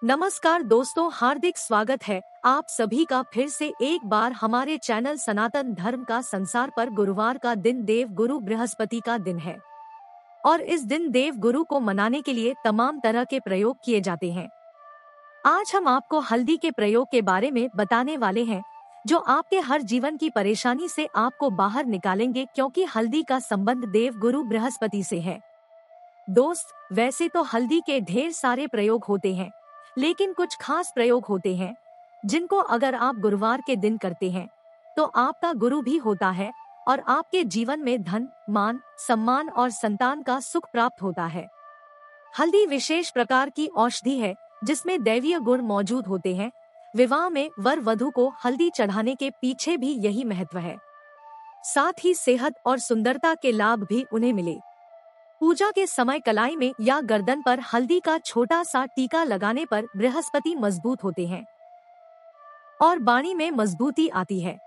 नमस्कार दोस्तों, हार्दिक स्वागत है आप सभी का फिर से एक बार हमारे चैनल सनातन धर्म का संसार पर। गुरुवार का दिन देव गुरु बृहस्पति का दिन है और इस दिन देव गुरु को मनाने के लिए तमाम तरह के प्रयोग किए जाते हैं। आज हम आपको हल्दी के प्रयोग के बारे में बताने वाले हैं, जो आपके हर जीवन की परेशानी से आपको बाहर निकालेंगे, क्योंकि हल्दी का संबंध देव गुरु बृहस्पति से है। दोस्त, वैसे तो हल्दी के ढेर सारे प्रयोग होते हैं, लेकिन कुछ खास प्रयोग होते हैं जिनको अगर आप गुरुवार के दिन करते हैं तो आपका गुरु भी होता है और आपके जीवन में धन, मान, सम्मान और संतान का सुख प्राप्त होता है। हल्दी विशेष प्रकार की औषधि है जिसमें दैवीय गुण मौजूद होते हैं। विवाह में वर वधु को हल्दी चढ़ाने के पीछे भी यही महत्व है। साथ ही सेहत और सुंदरता के लाभ भी उन्हें मिले। पूजा के समय कलाई में या गर्दन पर हल्दी का छोटा सा टीका लगाने पर बृहस्पति मजबूत होते हैं और वाणी में मजबूती आती है।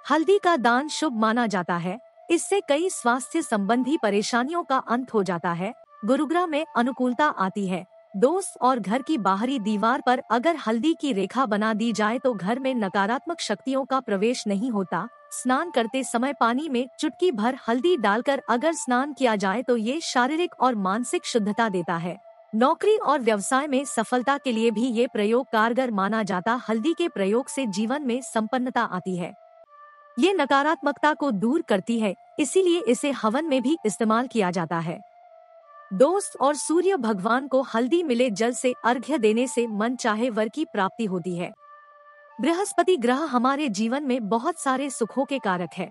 हल्दी का दान शुभ माना जाता है। इससे कई स्वास्थ्य संबंधी परेशानियों का अंत हो जाता है। गुरुग्रह में अनुकूलता आती है। दोस्त, और घर की बाहरी दीवार पर अगर हल्दी की रेखा बना दी जाए तो घर में नकारात्मक शक्तियों का प्रवेश नहीं होता। स्नान करते समय पानी में चुटकी भर हल्दी डालकर अगर स्नान किया जाए तो ये शारीरिक और मानसिक शुद्धता देता है। नौकरी और व्यवसाय में सफलता के लिए भी ये प्रयोग कारगर माना जाता। हल्दी के प्रयोग से जीवन में संपन्नता आती है। ये नकारात्मकता को दूर करती है, इसीलिए इसे हवन में भी इस्तेमाल किया जाता है। दोस्त, और सूर्य भगवान को हल्दी मिले जल से अर्घ्य देने से मन चाहे वर की प्राप्ति होती है। बृहस्पति ग्रह हमारे जीवन में बहुत सारे सुखों के कारक है,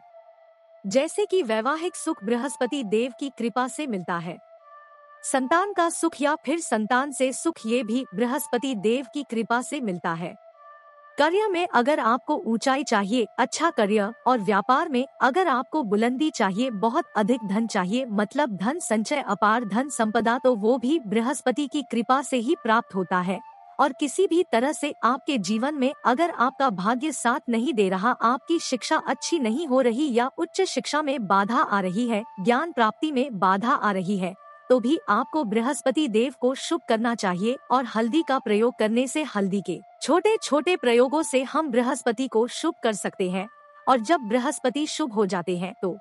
जैसे कि वैवाहिक सुख बृहस्पति देव की कृपा से मिलता है। संतान का सुख या फिर संतान से सुख, ये भी बृहस्पति देव की कृपा से मिलता है। करियर में अगर आपको ऊंचाई चाहिए, अच्छा करियर, और व्यापार में अगर आपको बुलंदी चाहिए, बहुत अधिक धन चाहिए, मतलब धन संचय, अपार धन संपदा, तो वो भी बृहस्पति की कृपा से ही प्राप्त होता है। और किसी भी तरह से आपके जीवन में अगर आपका भाग्य साथ नहीं दे रहा, आपकी शिक्षा अच्छी नहीं हो रही या उच्च शिक्षा में बाधा आ रही है, ज्ञान प्राप्ति में बाधा आ रही है, तो भी आपको बृहस्पति देव को शुभ करना चाहिए। और हल्दी का प्रयोग करने से, हल्दी के छोटे छोटे प्रयोगों से हम बृहस्पति को शुभ कर सकते हैं। और जब बृहस्पति शुभ हो जाते हैं तो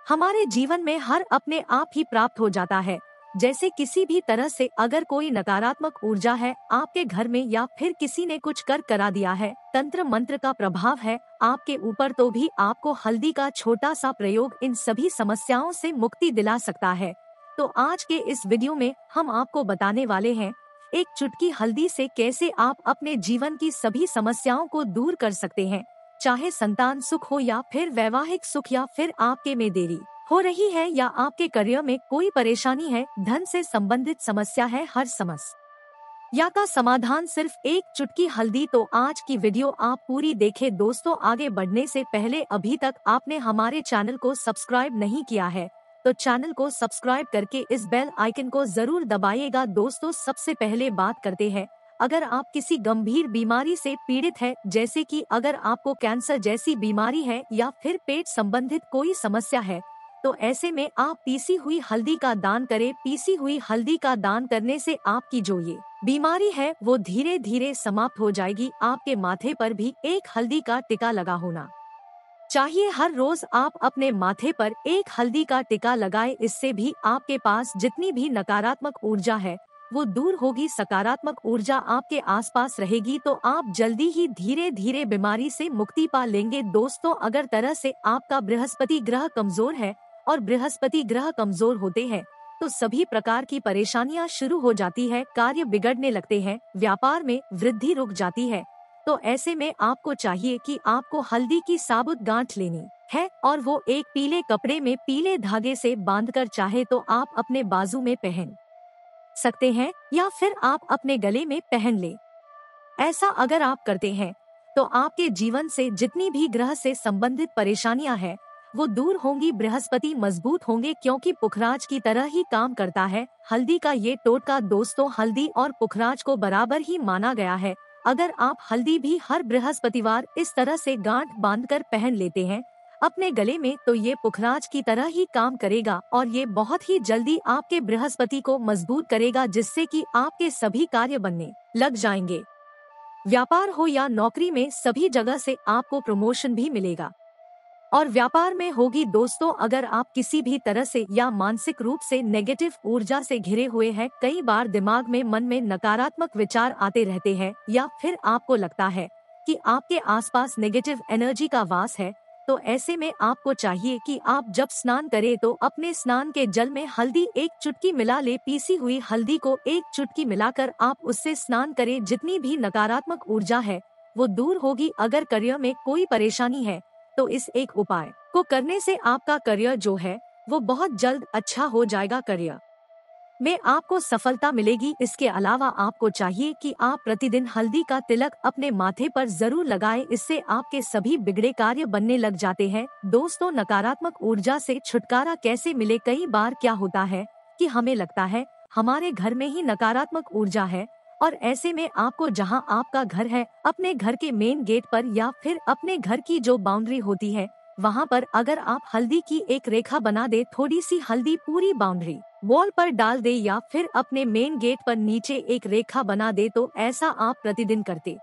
हमारे जीवन में हर अपने आप ही प्राप्त हो जाता है। जैसे किसी भी तरह से अगर कोई नकारात्मक ऊर्जा है आपके घर में, या फिर किसी ने कुछ कर करा दिया है, तंत्र मंत्र का प्रभाव है आपके ऊपर, तो भी आपको हल्दी का छोटा सा प्रयोग इन सभी समस्याओं से मुक्ति दिला सकता है। तो आज के इस वीडियो में हम आपको बताने वाले हैं, एक चुटकी हल्दी से कैसे आप अपने जीवन की सभी समस्याओं को दूर कर सकते हैं। चाहे संतान सुख हो या फिर वैवाहिक सुख, या फिर आपके में देरी हो रही है, या आपके करियर में कोई परेशानी है, धन से संबंधित समस्या है, हर समस्या का समाधान सिर्फ एक चुटकी हल्दी। तो आज की वीडियो आप पूरी देखें। दोस्तों, आगे बढ़ने से पहले अभी तक आपने हमारे चैनल को सब्सक्राइब नहीं किया है तो चैनल को सब्सक्राइब करके इस बेल आइकन को जरूर दबाइएगा। दोस्तों, सबसे पहले बात करते हैं, अगर आप किसी गंभीर बीमारी से पीड़ित है, जैसे कि अगर आपको कैंसर जैसी बीमारी है या फिर पेट संबंधित कोई समस्या है, तो ऐसे में आप पीसी हुई हल्दी का दान करें। पीसी हुई हल्दी का दान करने से आपकी जो ये बीमारी है वो धीरे धीरे समाप्त हो जाएगी। आपके माथे पर भी एक हल्दी का टिका लगा होना चाहिए। हर रोज आप अपने माथे पर एक हल्दी का टिका लगाएं। इससे भी आपके पास जितनी भी नकारात्मक ऊर्जा है वो दूर होगी, सकारात्मक ऊर्जा आपके आसपास रहेगी, तो आप जल्दी ही धीरे धीरे बीमारी से मुक्ति पा लेंगे। दोस्तों, अगर तरह से आपका बृहस्पति ग्रह कमजोर है, और बृहस्पति ग्रह कमजोर होते हैं तो सभी प्रकार की परेशानियां शुरू हो जाती है, कार्य बिगड़ने लगते हैं, व्यापार में वृद्धि रुक जाती है। तो ऐसे में आपको चाहिए कि आपको हल्दी की साबुत गांठ लेनी है और वो एक पीले कपड़े में पीले धागे से बांधकर, चाहे तो आप अपने बाजू में पहन सकते हैं या फिर आप अपने गले में पहन ले। ऐसा अगर आप करते हैं तो आपके जीवन से जितनी भी ग्रह से संबंधित परेशानियां हैं वो दूर होंगी, बृहस्पति मजबूत होंगे, क्योंकि पुखराज की तरह ही काम करता है हल्दी का ये टोटका। दोस्तों, हल्दी और पुखराज को बराबर ही माना गया है। अगर आप हल्दी भी हर बृहस्पतिवार इस तरह से गांठ बांधकर पहन लेते हैं, अपने गले में, तो ये पुखराज की तरह ही काम करेगा और ये बहुत ही जल्दी आपके बृहस्पति को मजबूत करेगा, जिससे कि आपके सभी कार्य बनने लग जाएंगे। व्यापार हो या नौकरी में, सभी जगह से आपको प्रमोशन भी मिलेगा। और व्यापार में होगी दोस्तों, अगर आप किसी भी तरह से या मानसिक रूप से नेगेटिव ऊर्जा से घिरे हुए हैं, कई बार दिमाग में, मन में नकारात्मक विचार आते रहते हैं, या फिर आपको लगता है कि आपके आसपास नेगेटिव एनर्जी का वास है, तो ऐसे में आपको चाहिए कि आप जब स्नान करें तो अपने स्नान के जल में हल्दी एक चुटकी मिला ले। पीसी हुई हल्दी को एक चुटकी मिलाकर आप उससे स्नान करें। जितनी भी नकारात्मक ऊर्जा है वो दूर होगी। अगर करियर में कोई परेशानी है तो इस एक उपाय को करने से आपका करियर जो है वो बहुत जल्द अच्छा हो जाएगा। करियर में आपको सफलता मिलेगी। इसके अलावा आपको चाहिए कि आप प्रतिदिन हल्दी का तिलक अपने माथे पर जरूर लगाएं। इससे आपके सभी बिगड़े कार्य बनने लग जाते हैं। दोस्तों, नकारात्मक ऊर्जा से छुटकारा कैसे मिले? कई बार क्या होता है कि हमें लगता है हमारे घर में ही नकारात्मक ऊर्जा है, और ऐसे में आपको जहां आपका घर है, अपने घर के मेन गेट पर या फिर अपने घर की जो बाउंड्री होती है, वहां पर अगर आप हल्दी की एक रेखा बना दे, थोड़ी सी हल्दी पूरी बाउंड्री वॉल पर डाल दे या फिर अपने मेन गेट पर नीचे एक रेखा बना दे, तो ऐसा आप प्रतिदिन करते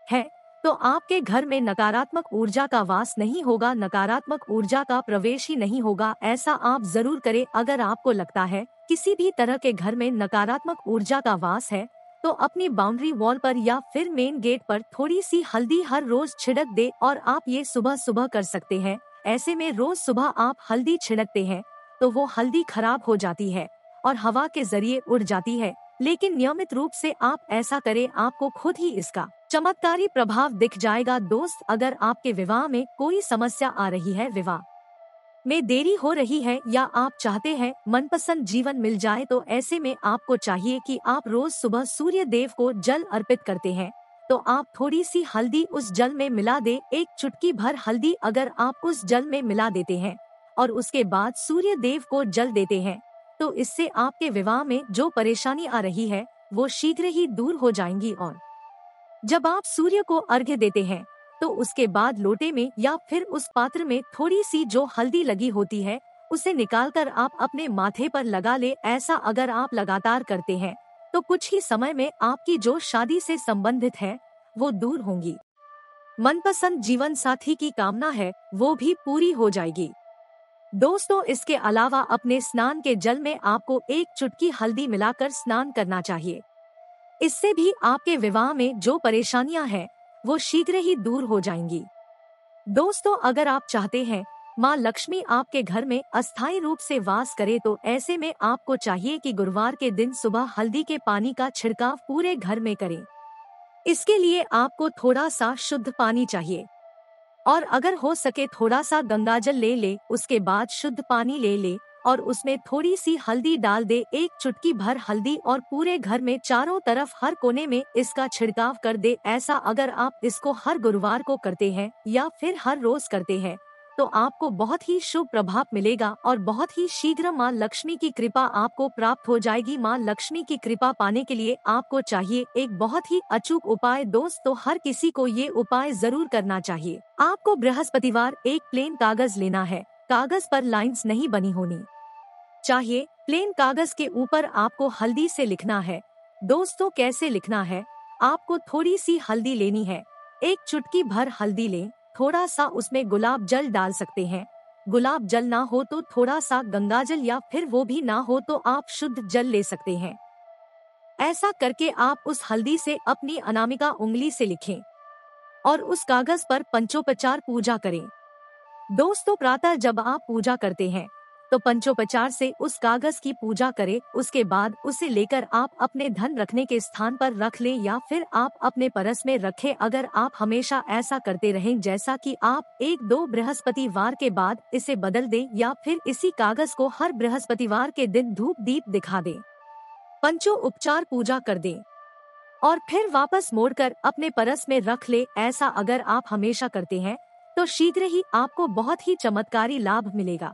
हैं तो आपके घर में नकारात्मक ऊर्जा का वास नहीं होगा, नकारात्मक ऊर्जा का प्रवेश ही नहीं होगा। ऐसा आप जरूर करें। अगर आपको लगता है किसी भी तरह के घर में नकारात्मक ऊर्जा का वास है, तो अपनी बाउंड्री वॉल पर या फिर मेन गेट पर थोड़ी सी हल्दी हर रोज छिड़क दे, और आप ये सुबह सुबह कर सकते हैं। ऐसे में रोज सुबह आप हल्दी छिड़कते हैं तो वो हल्दी खराब हो जाती है और हवा के जरिए उड़ जाती है, लेकिन नियमित रूप से आप ऐसा करें, आपको खुद ही इसका चमत्कारी प्रभाव दिख जाएगा। दोस्त, अगर आपके विवाह में कोई समस्या आ रही है, विवाह में देरी हो रही है, या आप चाहते हैं मनपसंद जीवन मिल जाए, तो ऐसे में आपको चाहिए कि आप रोज सुबह सूर्य देव को जल अर्पित करते हैं, तो आप थोड़ी सी हल्दी उस जल में मिला दे। एक चुटकी भर हल्दी अगर आप उस जल में मिला देते हैं और उसके बाद सूर्य देव को जल देते हैं, तो इससे आपके विवाह में जो परेशानी आ रही है वो शीघ्र ही दूर हो जाएंगी। और जब आप सूर्य को अर्घ्य देते हैं तो उसके बाद लोटे में या फिर उस पात्र में थोड़ी सी जो हल्दी लगी होती है उसे निकालकर आप अपने माथे पर लगा ले। ऐसा अगर आप लगातार करते हैं तो कुछ ही समय में आपकी जो शादी से संबंधित है वो दूर होंगी। मनपसंद जीवन साथी की कामना है वो भी पूरी हो जाएगी। दोस्तों, इसके अलावा अपने स्नान के जल में आपको एक चुटकी हल्दी मिलाकर स्नान करना चाहिए। इससे भी आपके विवाह में जो परेशानियां हैं वो शीघ्र ही दूर हो जाएंगी। दोस्तों, अगर आप चाहते हैं माँ लक्ष्मी आपके घर में अस्थायी रूप से वास करे, तो ऐसे में आपको चाहिए कि गुरुवार के दिन सुबह हल्दी के पानी का छिड़काव पूरे घर में करें। इसके लिए आपको थोड़ा सा शुद्ध पानी चाहिए, और अगर हो सके थोड़ा सा गंगाजल ले ले। उसके बाद शुद्ध पानी ले ले और उसमें थोड़ी सी हल्दी डाल दे, एक चुटकी भर हल्दी, और पूरे घर में चारों तरफ हर कोने में इसका छिड़काव कर दे। ऐसा अगर आप इसको हर गुरुवार को करते हैं या फिर हर रोज करते हैं तो आपको बहुत ही शुभ प्रभाव मिलेगा और बहुत ही शीघ्र माँ लक्ष्मी की कृपा आपको प्राप्त हो जाएगी। माँ लक्ष्मी की कृपा पाने के लिए आपको चाहिए एक बहुत ही अचूक उपाय। दोस्तों, हर किसी को ये उपाय जरूर करना चाहिए। आपको बृहस्पतिवार एक प्लेन कागज लेना है, कागज पर लाइंस नहीं बनी होनी चाहिए। प्लेन कागज के ऊपर आपको हल्दी से लिखना है। दोस्तों, कैसे लिखना है? आपको थोड़ी सी हल्दी लेनी है, एक चुटकी भर हल्दी लें, थोड़ा सा उसमें गुलाब जल डाल सकते हैं। गुलाब जल ना हो तो थोड़ा सा गंगाजल, या फिर वो भी ना हो तो आप शुद्ध जल ले सकते हैं। ऐसा करके आप उस हल्दी से अपनी अनामिका उंगली से लिखें और उस कागज पर पंचोपचार पूजा करें। दोस्तों, प्रातः जब आप पूजा करते हैं तो पंचोपचार से उस कागज की पूजा करें। उसके बाद उसे लेकर आप अपने धन रखने के स्थान पर रख लें या फिर आप अपने परस में रखें। अगर आप हमेशा ऐसा करते रहें, जैसा कि आप 1-2 बृहस्पतिवार के बाद इसे बदल दें या फिर इसी कागज को हर बृहस्पतिवार के दिन धूप दीप दिखा दें, पंचो उपचार पूजा कर दें और फिर वापस मोड़कर अपने परस में रख ले। ऐसा अगर आप हमेशा करते हैं तो शीघ्र ही आपको बहुत ही चमत्कारी लाभ मिलेगा।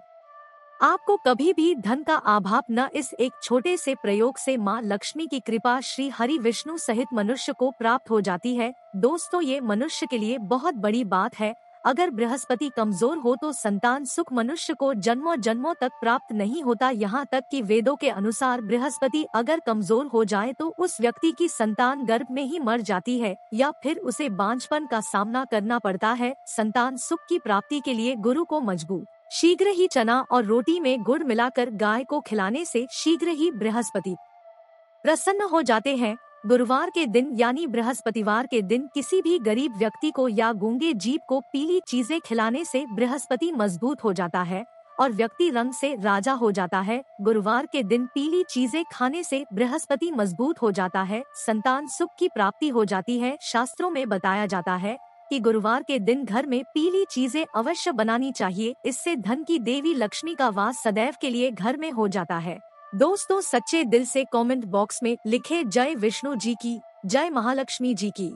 आपको कभी भी धन का अभाव न इस एक छोटे से प्रयोग से माँ लक्ष्मी की कृपा श्री हरि विष्णु सहित मनुष्य को प्राप्त हो जाती है। दोस्तों, ये मनुष्य के लिए बहुत बड़ी बात है। अगर बृहस्पति कमजोर हो तो संतान सुख मनुष्य को जन्मों जन्मों तक प्राप्त नहीं होता। यहाँ तक कि वेदों के अनुसार बृहस्पति अगर कमजोर हो जाए तो उस व्यक्ति की संतान गर्भ में ही मर जाती है या फिर उसे बांझपन का सामना करना पड़ता है। संतान सुख की प्राप्ति के लिए गुरु को मजबूत शीघ्र ही चना और रोटी में गुड़ मिलाकर गाय को खिलाने से शीघ्र ही बृहस्पति प्रसन्न हो जाते हैं। गुरुवार के दिन यानी बृहस्पतिवार के दिन किसी भी गरीब व्यक्ति को या गूंगे जीव को पीली चीजें खिलाने से बृहस्पति मजबूत हो जाता है और व्यक्ति रंग से राजा हो जाता है। गुरुवार के दिन पीली चीजें खाने से बृहस्पति मजबूत हो जाता है, संतान सुख की प्राप्ति हो जाती है। शास्त्रों में बताया जाता है कि गुरुवार के दिन घर में पीली चीजें अवश्य बनानी चाहिए, इससे धन की देवी लक्ष्मी का वास सदैव के लिए घर में हो जाता है। दोस्तों, सच्चे दिल से कमेंट बॉक्स में लिखे जय विष्णु जी की, जय महालक्ष्मी जी की।